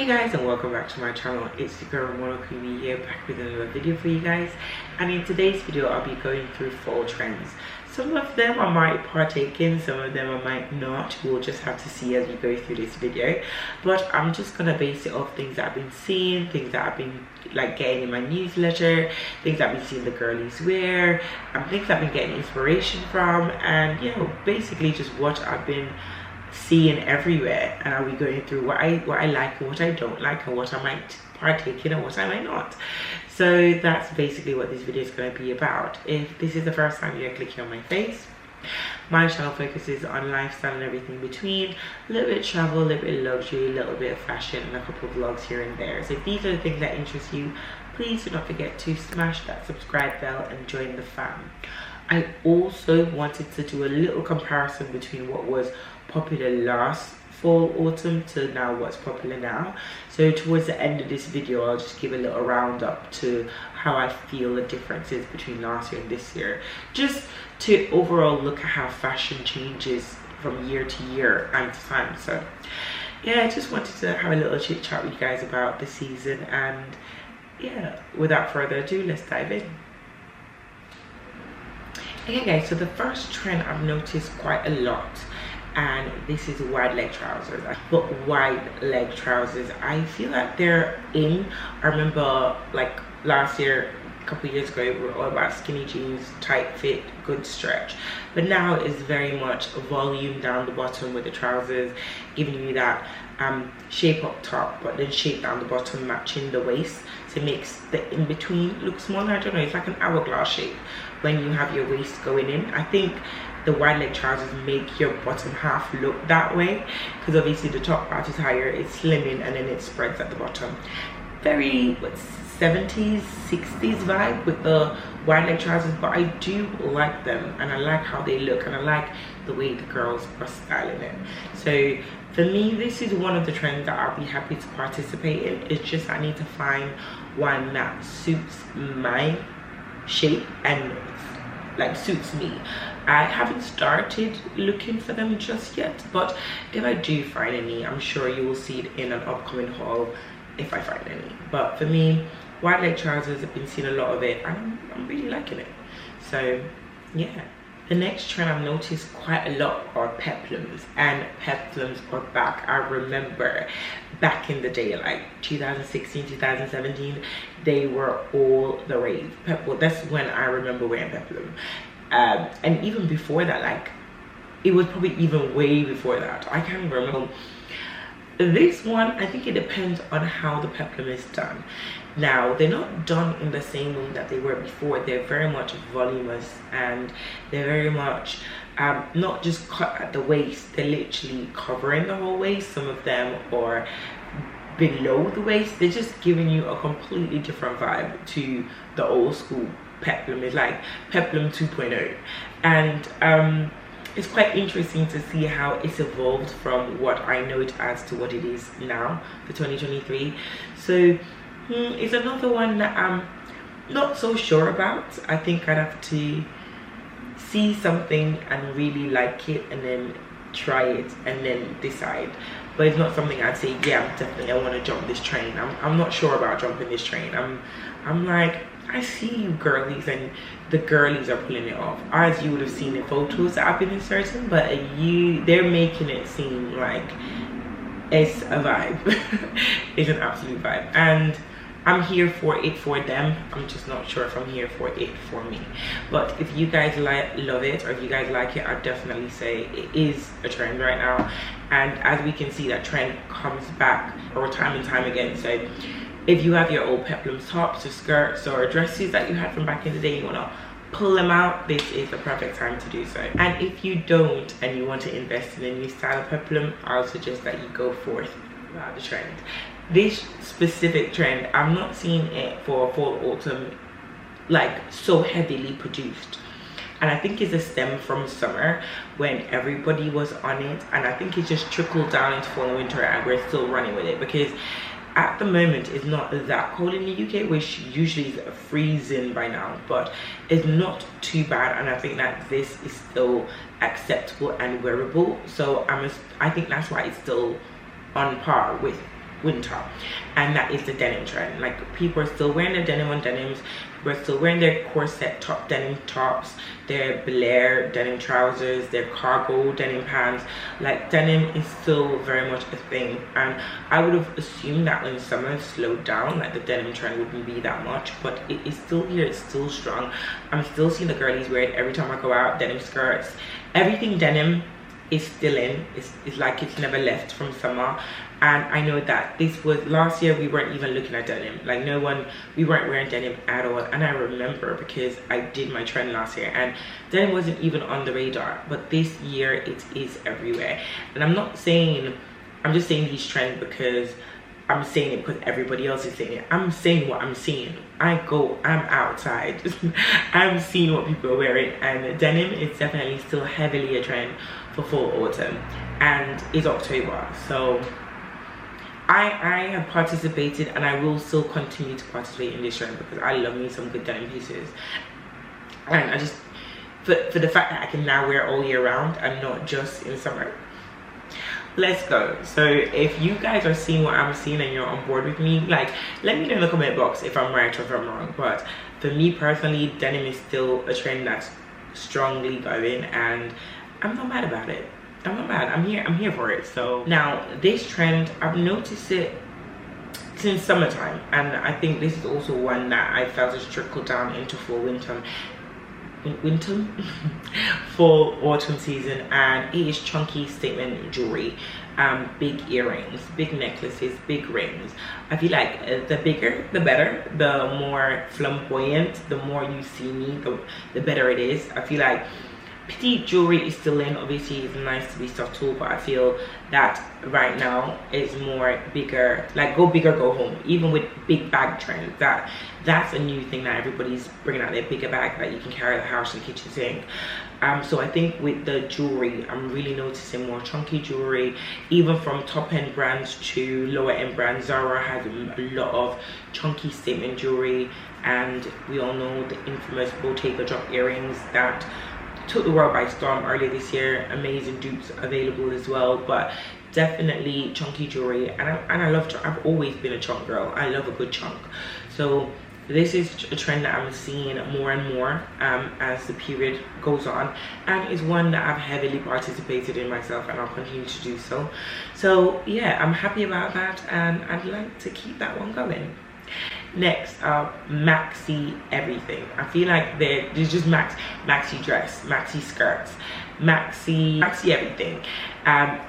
Hey guys, and welcome back to my channel. It's the girl Mono Creamy here, back with another video for you guys. And in today's video I'll be going through fall trends. Some of them I might partake in, some of them I might not. We'll just have to see as we go through this video, but I'm just gonna base it off things that I've been seeing, things that I've been like getting in my newsletter, things that I've been seeing the girlies wear, and things I've been getting inspiration from, and you know, basically just what I've been seeing everywhere. And I'll be going through what I like and what I don't like, and what I might partake in and what I might not. So that's basically what this video is going to be about. If this is the first time you're clicking on my face, my channel focuses on lifestyle and everything between, a little bit of travel, a little bit of luxury, a little bit of fashion, and a couple of vlogs here and there. So if these are the things that interest you, please do not forget to smash that subscribe bell and join the fam. I also wanted to do a little comparison between what was popular last fall autumn to now what's popular now. So towards the end of this video I'll just give a little roundup to how I feel the differences between last year and this year, just to overall look at how fashion changes from year to year and time. So yeah, I just wanted to have a little chit chat with you guys about the season, and yeah, without further ado, let's dive in. Okay guys, so the first trend I've noticed quite a lot, and this is wide leg trousers. But wide leg trousers, I feel like they're in. I remember like last year, a couple of years ago, we were all about skinny jeans, tight fit, good stretch. But now it's very much volume down the bottom with the trousers, giving you that shape up top, but then shape down the bottom, matching the waist. So it makes the in-between look smaller. I don't know, it's like an hourglass shape when you have your waist going in. I think the wide leg trousers make your bottom half look that way, because obviously the top part is higher, it's slimming, and then it spreads at the bottom. Very 70s 60s vibe with the wide leg trousers, but I do like them and I like how they look, and I like the way the girls are styling it. So for me, this is one of the trends that I'll be happy to participate in. It's just I need to find one that suits my shape and like suits me. I haven't started looking for them just yet, but if I do find any, I'm sure you will see it in an upcoming haul if I find any. But for me, wide leg trousers, I've been seeing a lot of it and I'm really liking it. So yeah, the next trend I've noticed quite a lot are peplums, and peplums are back. I remember back in the day, like 2016 2017, they were all the rave. Well, that's when I remember wearing peplum. And even before that, like it was probably even way before that. I can't remember. This one, I think it depends on how the peplum is done. Now, they're not done in the same way that they were before. They're very much voluminous, and they're very much not just cut at the waist, they're literally covering the whole waist. Some of them are below the waist. They're just giving you a completely different vibe to the old school peplum. It's like peplum 2.0, and it's quite interesting to see how it's evolved from what I know it as to what it is now for 2023. So it's another one that I'm not so sure about. I think I'd have to see something and really like it and then try it and then decide. But it's not something I'd say, yeah, definitely I want to jump this train. I'm not sure about jumping this train. I'm like, I see you girlies, and the girlies are pulling it off, as you would have seen in photos that I've been inserting, but they're making it seem like it's a vibe. It's an absolute vibe, and I'm here for it for them. I'm just not sure if I'm here for it for me. But if you guys love it, or if you guys like it, I'd definitely say it is a trend right now. And as we can see, that trend comes back or time and time again. So if you have your old peplum tops or skirts or dresses that you had from back in the day, you want to pull them out, this is the perfect time to do so. And if you don't and you want to invest in a new style of peplum, I'll suggest that you go forth about the trend. This specific trend, I'm not seeing it for fall autumn like so heavily produced, and I think it's a stem from summer when everybody was on it, and I think it just trickled down into fall and winter, and we're still running with it because at the moment it's not that cold in the UK, which usually is freezing by now, but it's not too bad, and I think that this is still acceptable and wearable. So I think that's why it's still on par with winter, and that is the denim trend. Like, people are still wearing their denim on denims, people are still wearing their corset top denim tops, their Blair denim trousers, their cargo denim pants. Like, denim is still very much a thing, and I would have assumed that when summer slowed down, like, the denim trend wouldn't be that much, but it is still here, it's still strong. I'm still seeing the girlies wear it every time I go out. Denim skirts, everything denim is still in. It's like it's never left from summer. And I know that this was last year, we weren't even looking at denim. Like, we weren't wearing denim at all. And I remember, because I did my trend last year and denim wasn't even on the radar, but this year it is everywhere. And I'm just saying these trends because I'm saying it because everybody else is saying it. I'm saying what I'm seeing. I'm outside. I'm seeing what people are wearing, and denim is definitely still heavily a trend for fall autumn, and it's October. So I have participated, and I will still continue to participate in this trend because I love me some good denim pieces. And I just, for the fact that I can now wear all year round and not just in summer. Let's go. So if you guys are seeing what I'm seeing and you're on board with me, like, let me know in the comment box if I'm right or if I'm wrong. But for me personally, denim is still a trend that's strongly going, and I'm not mad about it. I'm not mad. I'm here for it. So now, this trend, I've noticed it since summertime, and I think this is also one that I felt has trickled down into fall fall autumn season, and it is chunky statement jewelry, big earrings, big necklaces, big rings. I feel like the bigger the better, the more flamboyant, the more you see me, the better it is. I feel like petite jewelry is still in. Obviously, it's nice to be subtle, but I feel that right now is more bigger, like go big or go home. Even with big bag trends, that's a new thing that everybody's bringing out, their bigger bag that you can carry the house and the kitchen sink. So I think with the jewelry, I'm really noticing more chunky jewelry, even from top end brands to lower end brands. Zara has a lot of chunky statement jewelry, and we all know the infamous Bottega drop earrings that took the world by storm earlier this year. Amazing dupes available as well, but definitely chunky jewelry. And I've always been a chunk girl. I love a good chunk. So this is a trend that I'm seeing more and more as the period goes on, and is one that I've heavily participated in myself, and I'll continue to do so. So yeah, I'm happy about that, and I'd like to keep that one going. Next up, maxi everything. I feel like there's just maxi dress, maxi skirts, maxi everything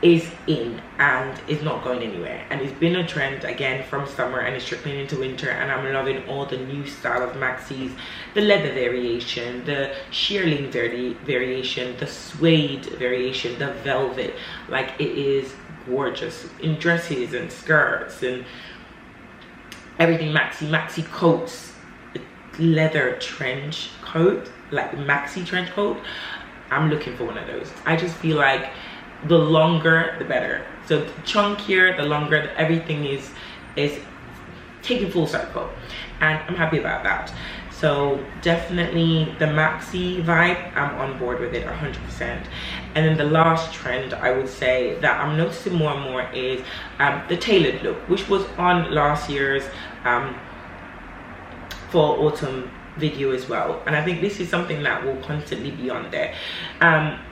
is in and is not going anywhere, and it's been a trend again from summer, and it's trickling into winter, and I'm loving all the new style of maxis, the leather variation, the shearling variation, the suede variation, the velvet. Like, it is gorgeous in dresses and skirts and everything. Maxi coats, leather trench coat, like maxi trench coat. I'm looking for one of those. I just feel like the longer the better. So the chunkier, the longer, everything is taking full circle, and I'm happy about that. So definitely the maxi vibe, I'm on board with it 100%. And then the last trend I would say that I'm noticing more and more is the tailored look, which was on last year's fall autumn video as well, and I think this is something that will constantly be on there.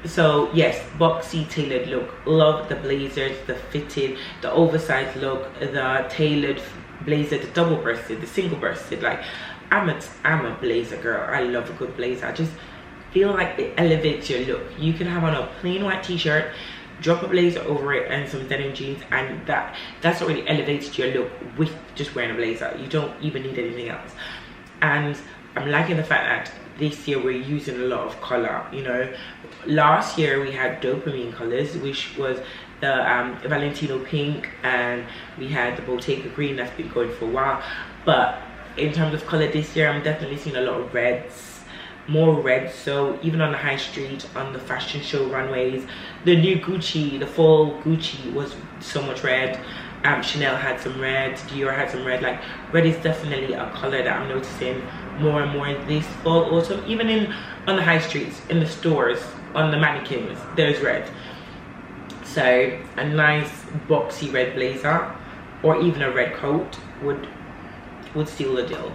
So yes, boxy tailored look. Love the blazers, the fitted, the oversized look, the tailored blazer, the double breasted, the single breasted. Like, I'm a blazer girl. I love a good blazer. I just feel like it elevates your look. You can have on a plain white t-shirt, drop a blazer over it and some denim jeans, and that's already elevated your look with just wearing a blazer. You don't even need anything else. And I'm liking the fact that this year we're using a lot of color. You know, last year we had dopamine colors, which was the Valentino pink, and we had the Bottega green that's been going for a while. But in terms of color this year, I'm definitely seeing a lot of reds, more reds. So even on the high street, on the fashion show runways, the new Gucci, the fall Gucci was so much red. Chanel had some red, Dior had some red. Like, red is definitely a color that I'm noticing more and more this fall autumn. Even on the high streets, in the stores, on the mannequins, there's red. So a nice boxy red blazer or even a red coat would seal the deal.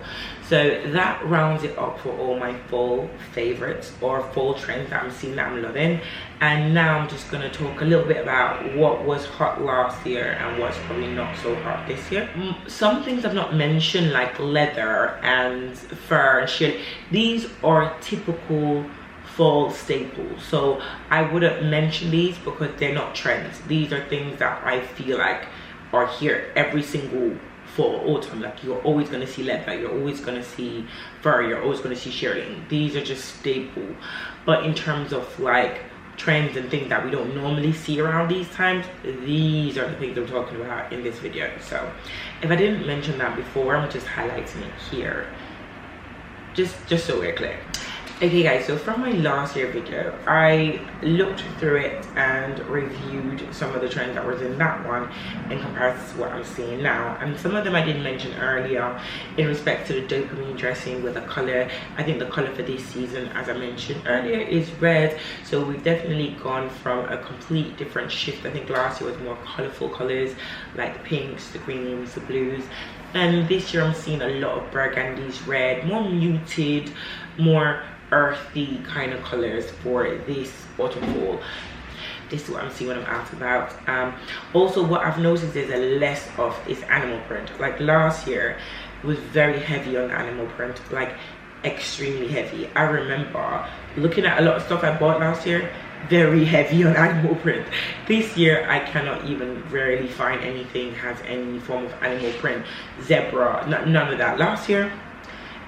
So that rounds it up for all my fall favorites or fall trends that I'm seeing that I'm loving. And now I'm just going to talk a little bit about what was hot last year and what's probably not so hot this year. Some things I've not mentioned, like leather and fur and shit, these are typical fall staples, so I wouldn't mention these because they're not trends. These are things that I feel like are here every single fall, autumn. Like, you're always going to see leather, you're always going to see fur, you're always going to see shearling. These are just staple. But in terms of like trends and things that we don't normally see around these times, these are the things I'm talking about in this video. So if I didn't mention that before, I'm just highlighting it here, just so we're clear. Okay guys, so from my last year video, I looked through it and reviewed some of the trends that was in that one in comparison to what I'm seeing now. And some of them I did mention earlier in respect to the dopamine dressing with the color. I think the color for this season, as I mentioned earlier, is red. So we've definitely gone from a complete different shift. I think last year was more colorful colors like the pinks, the greens, the blues. And this year I'm seeing a lot of burgundies, red, more muted, more earthy kind of colors for this autumn fall. This is what I'm seeing when I'm out and about. Also, what I've noticed is a less of is animal print. Like last year it was very heavy on animal print, like extremely heavy. I remember looking at a lot of stuff I bought last year, very heavy on animal print. This year I cannot even rarely find anything has any form of animal print, zebra, none of that. Last year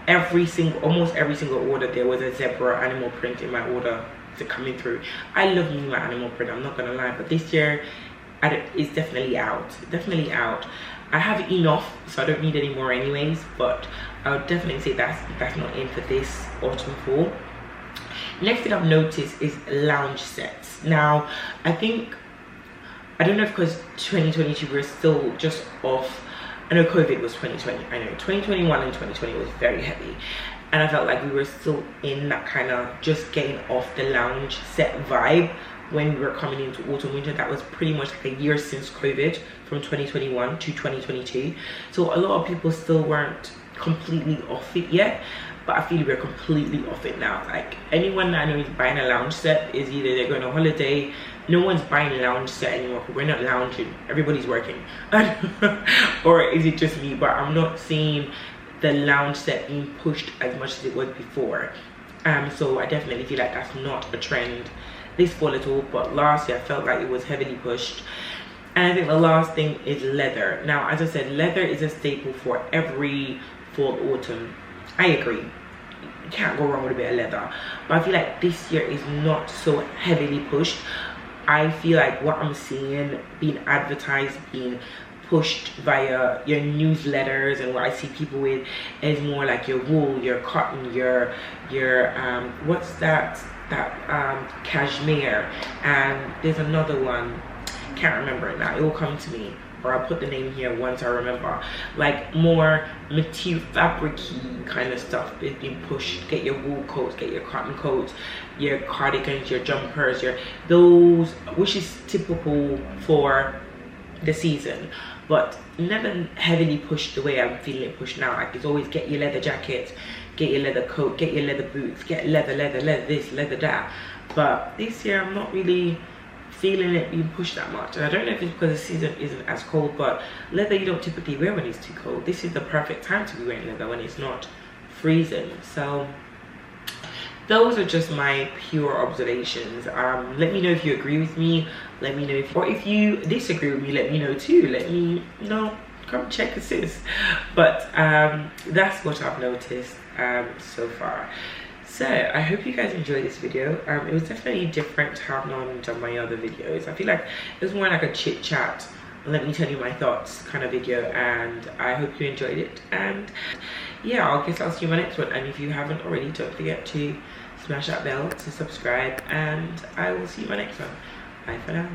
almost every single order there was a zebra animal print in my order to coming through. I love me my animal print, I'm not gonna lie, but this year it's definitely out. I have enough, so I don't need any more anyways, but I would definitely say that's not in for this autumn fall. Next thing I've noticed is lounge sets. Now I don't know if because 2022 we're still just off. I know COVID was 2020, I know 2021 and 2020 was very heavy, and I felt like we were still in that kind of just getting off the lounge set vibe when we were coming into autumn winter. That was pretty much like a year since COVID, from 2021 to 2022, so a lot of people still weren't completely off it yet, but I feel we're completely off it now. Like, anyone that I know is buying a lounge set is either they're going on holiday. No one's buying a lounge set anymore because we're not lounging, everybody's working. Or is it just me? But I'm not seeing the lounge set being pushed as much as it was before. So I definitely feel like that's not a trend this fall at all, but last year I felt like it was heavily pushed. And I think the last thing is leather. Now, as I said, leather is a staple for every fall, autumn. I agree, you can't go wrong with a bit of leather, but I feel like this year is not so heavily pushed. I feel like what I'm seeing being advertised, being pushed via your newsletters, and what I see people with is more like your wool, your cotton, your what's that cashmere, and there's another one, can't remember it now, it will come to me, or I'll put the name here once I remember. Like more material, fabric-y kind of stuff is being pushed. Get your wool coats, get your cotton coats, your cardigans, your jumpers, those, which is typical for the season, but never heavily pushed the way I'm feeling it pushed now. Like, it's always get your leather jacket, get your leather coat, get your leather boots, get leather this, leather that. But this year I'm not really feeling it being pushed that much, and I don't know if it's because the season isn't as cold, but leather you don't typically wear when it's too cold. This is the perfect time to be wearing leather, when it's not freezing. So those are just my pure observations. Let me know if you agree with me, let me know if you disagree with me, let me know too. Let me know, come check us this. But that's what I've noticed so far. So I hope you guys enjoyed this video. It was definitely different to how I've normally done my other videos. I feel like it was more like a chit chat, let me tell you my thoughts kind of video, and I hope you enjoyed it. And yeah, I guess I'll see you in my next one, and if you haven't already, don't forget to smash that bell to subscribe, and I will see you in my next one. Bye for now.